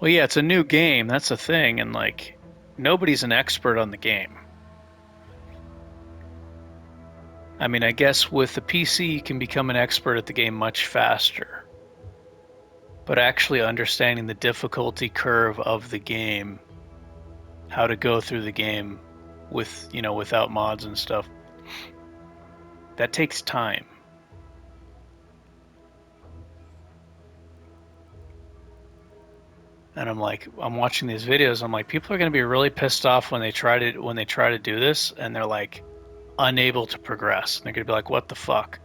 Well, yeah, it's a new game. That's the thing, and like nobody's an expert on the game. I mean, I guess with the PC, you can become an expert at the game much faster. But actually understanding the difficulty curve of the game, how to go through the game with, without mods and stuff, that takes time. And I'm watching these videos. I'm like, people are going to be really pissed off when they try to do this, and they're like unable to progress. And they're going to be like, what the fuck?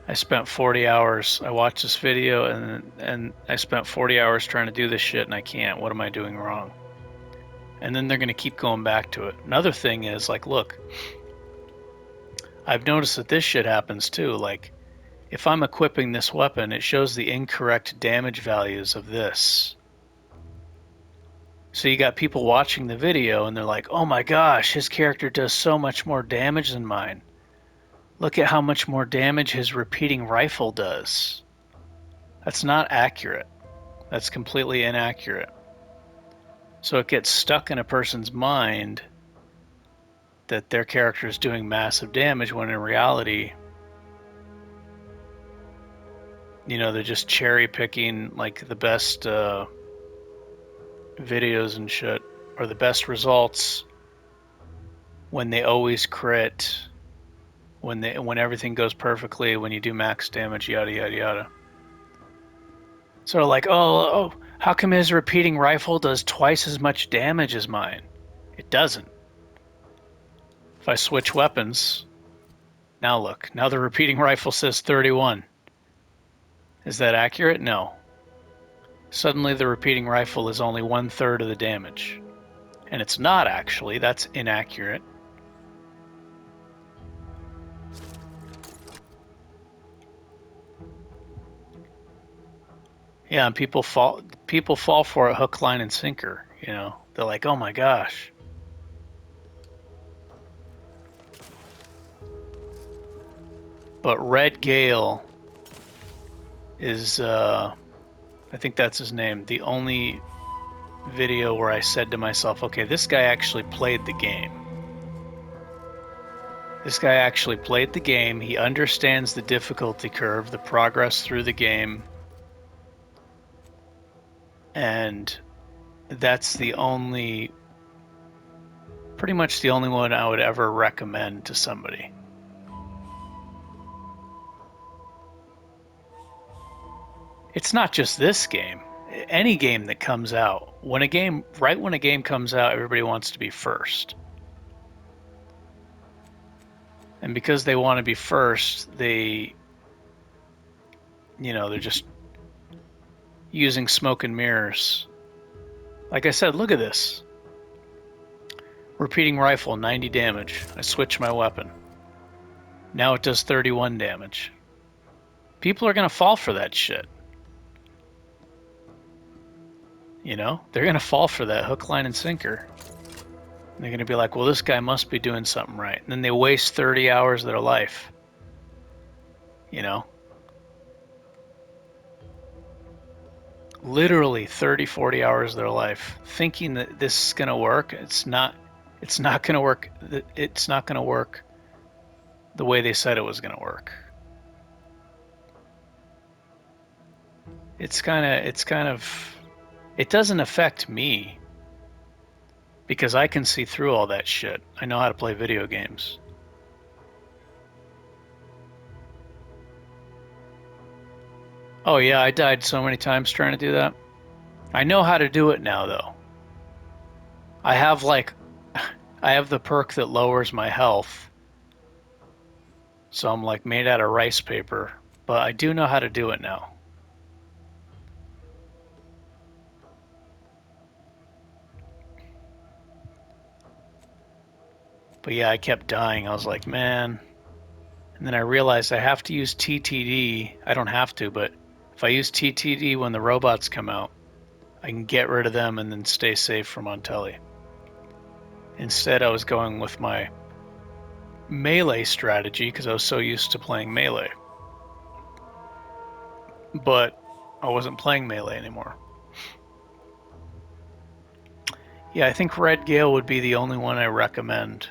I spent 40 hours. I watched this video, and I spent 40 hours trying to do this shit, and I can't. What am I doing wrong? And then they're going to keep going back to it. Another thing is like, look, I've noticed that this shit happens too. Like, if I'm equipping this weapon, it shows the incorrect damage values of this. So you got people watching the video and they're like, oh my gosh, his character does so much more damage than mine. Look at how much more damage his repeating rifle does. That's not accurate. That's completely inaccurate. So it gets stuck in a person's mind that their character is doing massive damage when in reality, they're just cherry picking like the best videos and shit, or the best results when they always crit, when everything goes perfectly, when you do max damage, yada yada yada. Sort of like, oh, how come his repeating rifle does twice as much damage as mine? It doesn't. If I switch weapons, now look, now the repeating rifle says 31. Is that accurate? No. Suddenly the repeating rifle is only 1/3 of the damage. And it's not actually, that's inaccurate. Yeah, and people fall for it hook, line, and sinker. They're like, oh my gosh. But Red Gale is, I think that's his name, the only video where I said to myself, okay, this guy actually played the game. This guy actually played the game. He understands the difficulty curve, the progress through the game. And that's pretty much the only one I would ever recommend to somebody. It's not just this game. Any game that comes out, when a game comes out, everybody wants to be first. And because they want to be first, they're just using smoke and mirrors. Like I said, look at this. Repeating rifle, 90 damage. I switch my weapon. Now it does 31 damage. People are going to fall for that shit. They're going to fall for that hook, line, and sinker. And they're going to be like, well, this guy must be doing something right. And then they waste 30 hours of their life. Literally 30, 40 hours of their life thinking that this is going to work. It's not going to work. It's not going to work the way they said it was going to work. It's kind of, it doesn't affect me because I can see through all that shit. I know how to play video games. Oh yeah, I died so many times trying to do that. I know how to do it now though. I have like I have the perk that lowers my health. So I'm like made out of rice paper, but I do know how to do it now. But yeah, I kept dying. I was like, man. And then I realized I have to use TTD. I don't have to, but if I use TTD when the robots come out, I can get rid of them and then stay safe from Montelli. Instead, I was going with my melee strategy because I was so used to playing melee. But I wasn't playing melee anymore. Yeah, I think Red Gale would be the only one I recommend.